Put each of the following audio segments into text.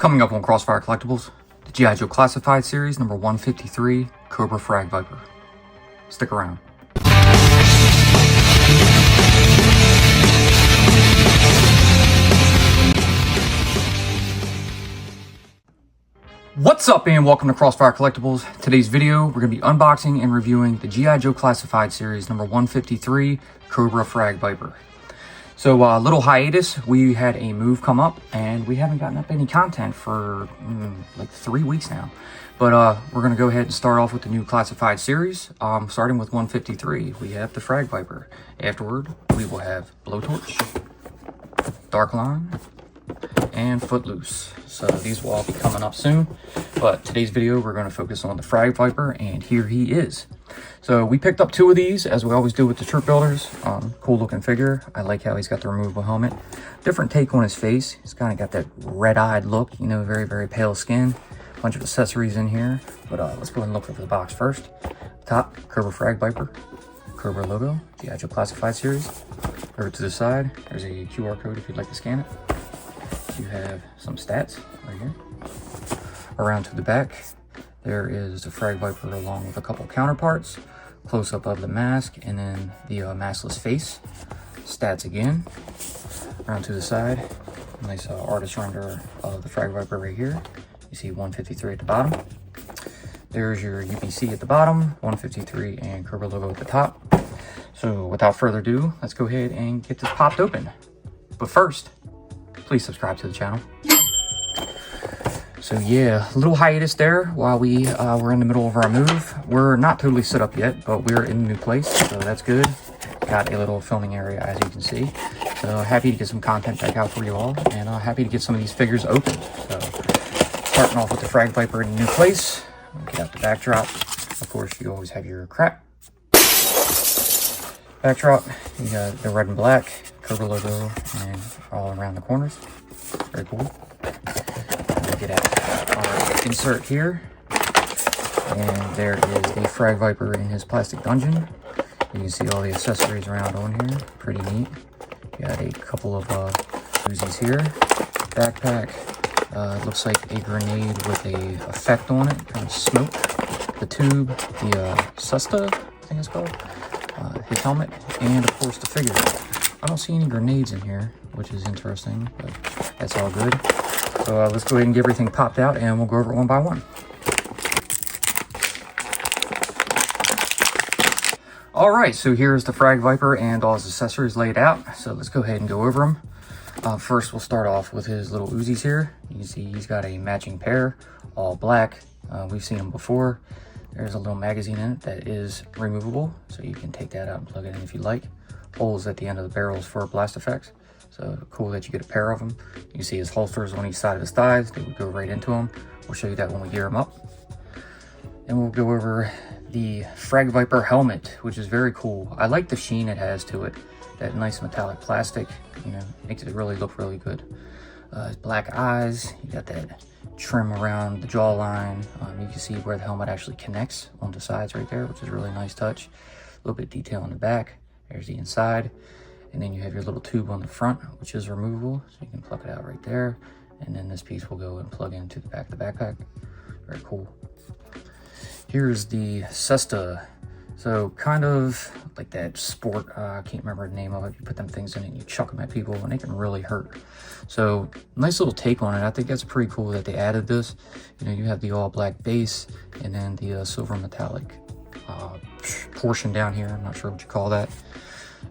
Coming up on Crossfire Collectibles, the G.I. Joe Classified Series number 153, Cobra FRAG-VIPER. Stick around. What's up and welcome to Crossfire Collectibles. Today's video, we're going to be unboxing and reviewing the G.I. Joe Classified Series number 153, Cobra FRAG-VIPER. So a little hiatus, we had a move come up and we haven't gotten up any content for like 3 weeks now. But we're going to go ahead and start off with the new Classified Series. Starting with 153, we have the FRAG-VIPER. Afterward, we will have Blowtorch, Dark Line, and Footloose. So these will all be coming up soon. But today's video, we're going to focus on the FRAG-VIPER, and here he is. So we picked up 2 of these, as we always do with the troop builders. Cool looking figure. I like how he's got the removable helmet. Different take on his face. He's kind of got that red-eyed look, you know, very, very pale skin. Bunch of accessories in here. But let's go ahead and look for the box first. Top, Cobra FRAG-VIPER. Cobra logo, G.I. Joe Classified Series. Over to the side, there's a QR code if you'd like to scan it. You have some stats right here. Around to the back, there is the FRAG-VIPER along with a couple counterparts. Close-up of the mask and then the maskless face. Stats again. Around to the side, nice artist render of the FRAG-VIPER right here. You see 153 at the bottom. There's your UPC at the bottom, 153 and Cobra logo at the top. So without further ado, let's go ahead and get this popped open. But first, please subscribe to the channel. So yeah, a little hiatus there while we were in the middle of our move. We're not totally set up yet, but we're in a new place, so that's good. Got a little filming area, as you can see. So happy to get some content back out for you all, and happy to get some of these figures open. So starting off with the FRAG-VIPER in a new place. Get out the backdrop. Of course, you always have your crap. Backdrop, you got the red and black, Cobra logo, and all around the corners. Very cool. Get out our insert here, and there is the FRAG-VIPER in his plastic dungeon. You can see all the accessories around on here. Pretty neat. Got a couple of Uzis here. Backpack. Looks like a grenade with a effect on it, kind of smoke. The tube, the Susta, I think it's called. His helmet, and of course the figure. I don't see any grenades in here, which is interesting, but that's all good. So let's go ahead and get everything popped out and we'll go over it one by one. Alright, so here's the FRAG-VIPER and all his accessories laid out. So let's go ahead and go over them. First, we'll start off with his little Uzis here. You can see he's got a matching pair, all black. We've seen them before. There's a little magazine in it that is removable, so you can take that out and plug it in if you like. Holes at the end of the barrels for blast effects. So cool that you get a pair of them. You can see his holsters on each side of his thighs. They would go right into them. We'll show you that when we gear him up. And we'll go over the FRAG-VIPER helmet, which is very cool. I like the sheen it has to it. That nice metallic plastic, you know, makes it really look really good. His black eyes, you got that trim around the jawline. You can see where the helmet actually connects on the sides right there, which is a really nice touch. A little bit of detail on the back. There's the inside. And then you have your little tube on the front, which is removable, so you can pluck it out right there. And then this piece will go and plug into the back of the backpack. Very cool. Here's the Cesta. So kind of like that sport, I can't remember the name of it. You put them things in it and you chuck them at people and they can really hurt. So nice little take on it. I think that's pretty cool that they added this. You know, you have the all black base and then the silver metallic portion down here. I'm not sure what you call that.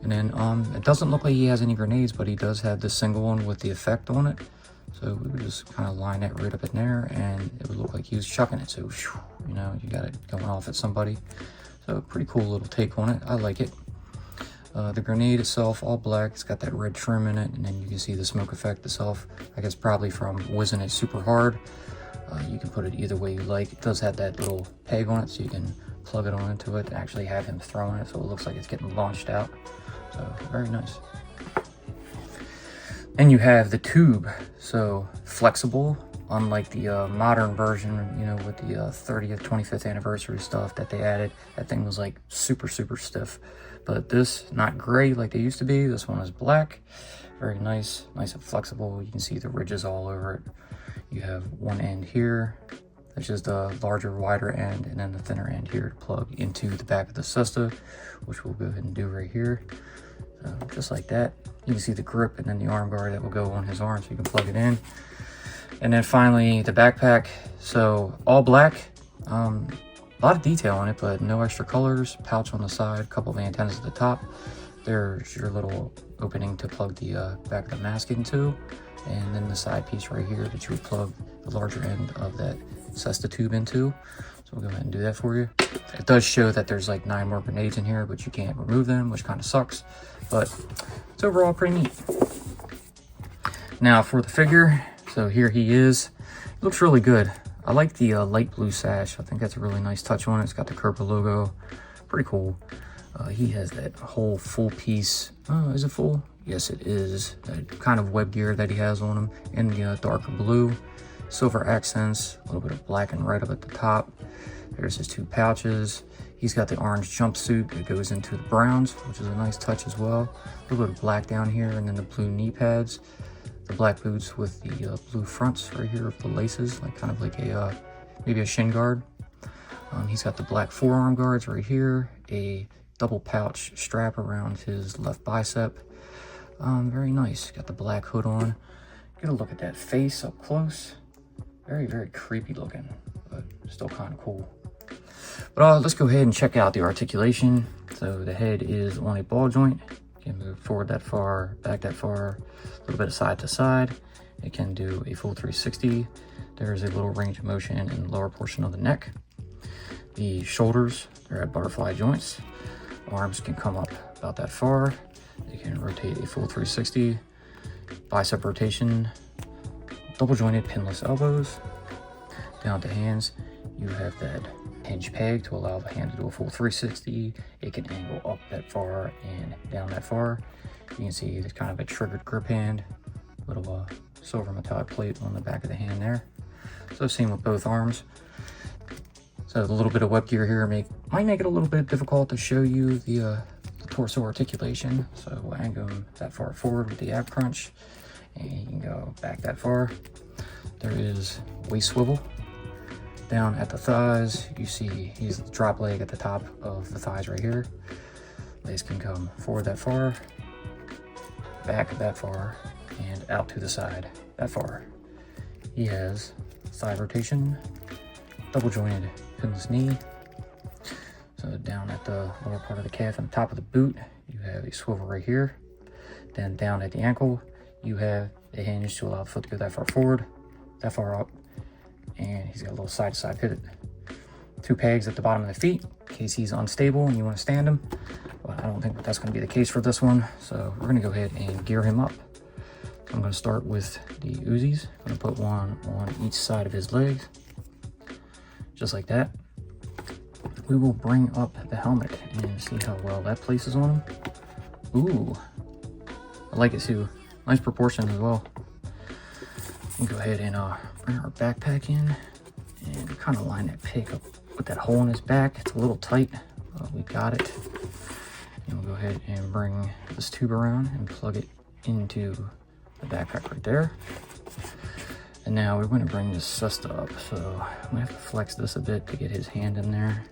And then it doesn't look like he has any grenades, but he does have this single one with the effect on it. So we would just kind of line that right up in there and it would look like he was chucking it. So, you know, you got it going off at somebody. So pretty cool little take on it. I like it. The grenade itself, all black. It's got that red trim in it. And then you can see the smoke effect itself. I guess probably from whizzing it super hard. You can put it either way you like. It does have that little peg on it, so you can plug it on into it and actually have him throwing it so it looks like it's getting launched out. So very nice. And you have the tube. So flexible, unlike the modern version, you know, with the 30th, 25th anniversary stuff that they added. That thing was like super stiff. But this, not gray like they used to be. This one is black. Very nice and flexible. You can see the ridges all over it. You have one end here, that's just a larger, wider end, and then the thinner end here to plug into the back of the Cesta, which we'll go ahead and do right here. Just like that. You can see the grip and then the arm guard that will go on his arm, so you can plug it in. And then finally the backpack. So all black, a lot of detail on it, but no extra colors. Pouch on the side, a couple of antennas at the top. There's your little opening to plug the back of the mask into, and then the side piece right here that you would plug the larger end of that Cesta tube into. So we'll go ahead and do that for you. It does show that there's like 9 more grenades in here, but you can't remove them, which kind of sucks, but it's overall pretty neat. Now for the figure, so here he is. It looks really good. I like the light blue sash. I think that's a really nice touch on it. It's got the Cobr logo. Pretty cool. He has that whole full piece. Oh, is it full? Yes, it is. That kind of web gear that he has on him in the darker blue. Silver accents, a little bit of black and red up at the top. There's his 2 pouches. He's got the orange jumpsuit that goes into the browns, which is a nice touch as well. A little bit of black down here, and then the blue knee pads. The black boots with the blue fronts right here with the laces, like kind of like a maybe a shin guard. He's got the black forearm guards right here, a double pouch strap around his left bicep. Very nice. Got the black hood on. Get a look at that face up close. Very creepy looking, but still kind of cool. But let's go ahead and check out the articulation. So the head is on a ball joint. You can move forward that far, back that far, a little bit of side to side. It can do a full 360. There's a little range of motion in the lower portion of the neck. The shoulders, they're at butterfly joints. Arms can come up about that far. They can rotate a full 360. Bicep rotation, double jointed pinless elbows. Down at the hands, you have that hinge peg to allow the hand to do a full 360. It can angle up that far and down that far. You can see there's kind of a triggered grip hand, little silver metallic plate on the back of the hand there. So same with both arms. So a little bit of web gear here might make it a little bit difficult to show you the torso articulation. So we'll angle him that far forward with the ab crunch, and you can go back that far. There is waist swivel. Down at the thighs, you see he's the drop leg at the top of the thighs right here. Legs can come forward that far, back that far, and out to the side that far. He has thigh rotation, double jointed pinless knee. So down at the lower part of the calf and the top of the boot, you have a swivel right here. Then down at the ankle, you have a hinge to allow the foot to go that far forward, that far up, and he's got a little side-to-side pivot. 2 pegs at the bottom of the feet in case he's unstable and you want to stand him. But I don't think that's going to be the case for this one, so we're going to go ahead and gear him up. I'm going to start with the Uzis. I'm going to put one on each side of his legs, just like that. We will bring up the helmet and see how well that places on him. Ooh, I like it too. Nice proportion as well. We'll go ahead and bring our backpack in and kind of line that pig up with that hole in his back. It's a little tight, but we got it. And we'll go ahead and bring this tube around and plug it into the backpack right there. And now we're going to bring this Cesta up, so I'm going to have to flex this a bit to get his hand in there.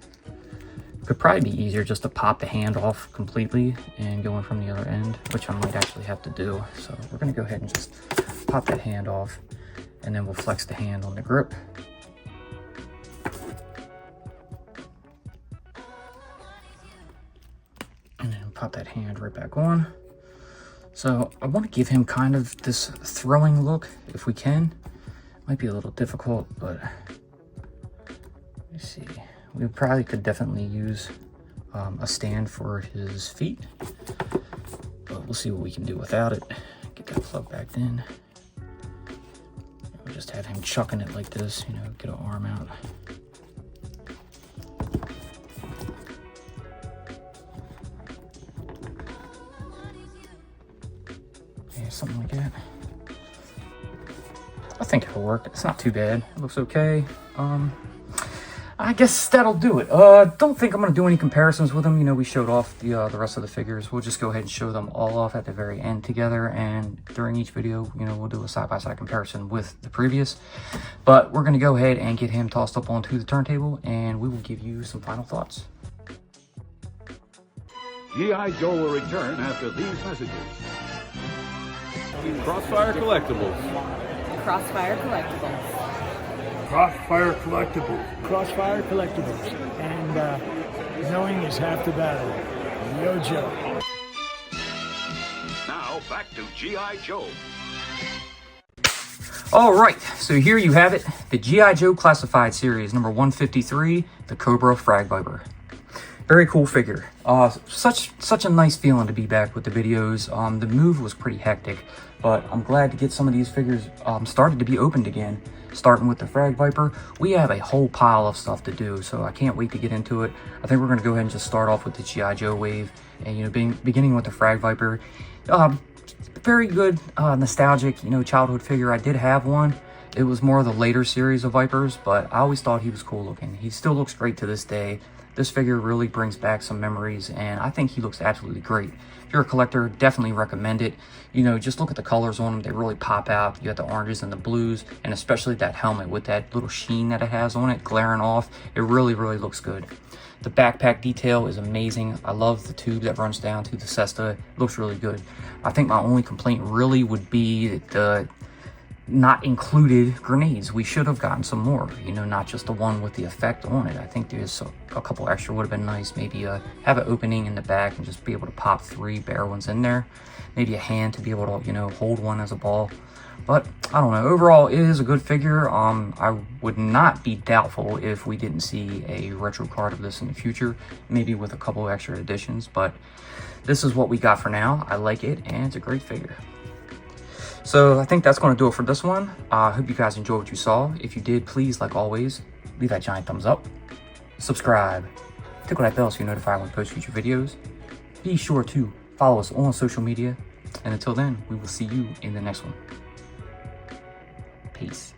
Could probably be easier just to pop the hand off completely and go in from the other end, which I might actually have to do. So we're going to go ahead and just pop that hand off, and then we'll flex the hand on the grip. And then pop that hand right back on. So I want to give him kind of this throwing look if we can. Might be a little difficult, but let's see. We probably could definitely use a stand for his feet, but we'll see what we can do without it. Get that plug back in. We'll just have him chucking it like this, you know, get an arm out. Yeah, something like that. I think it'll work. It's not too bad. It looks okay. I guess that'll do it. Don't think I'm gonna do any comparisons with them. You know, we showed off the rest of the figures. We'll just go ahead and show them all off at the very end together, and during each video, you know, we'll do a side-by-side comparison with the previous. But we're gonna go ahead and get him tossed up onto the turntable, and we will give you some final thoughts. G.I. Joe will return after these messages. Crossfire Collectibles. Crossfire Collectibles. Crossfire Collectibles. Crossfire Collectibles. And knowing is half the battle. Yo, Joe. Now back to G.I. Joe. All right, so here you have it, the G.I. Joe Classified Series, number 153, the Cobra FRAG-VIPER. Very cool figure. Such a nice feeling to be back with the videos. The move was pretty hectic, but I'm glad to get some of these figures started to be opened again. Starting with the FRAG-VIPER, we have a whole pile of stuff to do, so I can't wait to get into it. I think we're going to go ahead and just start off with the G.I. Joe wave, and, you know, beginning with the FRAG-VIPER. Very good, nostalgic, you know, childhood figure. I did have one. It was more of the later series of Vipers, but I always thought he was cool looking. He still looks great to this day. This figure really brings back some memories, and I think he looks absolutely great. If you're a collector, definitely recommend it. You know, just look at the colors on him. They really pop out. You got the oranges and the blues, and especially that helmet with that little sheen that it has on it, glaring off. It really, really looks good. The backpack detail is amazing. I love the tube that runs down to the cesta. It looks really good. I think my only complaint really would be the not included grenades. We should have gotten some more, you know, not just the one with the effect on it. I think there's a couple extra would have been nice. Maybe have an opening in the back and just be able to pop 3 bare ones in there. Maybe a hand to be able to, you know, hold one as a ball. But I don't know, overall it is a good figure. I would not be doubtful if we didn't see a retro card of this in the future, maybe with a couple extra additions, but this is what we got for now. I like it, and it's a great figure. So I think that's going to do it for this one. I hope you guys enjoyed what you saw. If you did, please, like always, leave that giant thumbs up, subscribe, tickle that bell so you're notified when we post future videos. Be sure to follow us on social media, and until then, we will see you in the next one. Peace.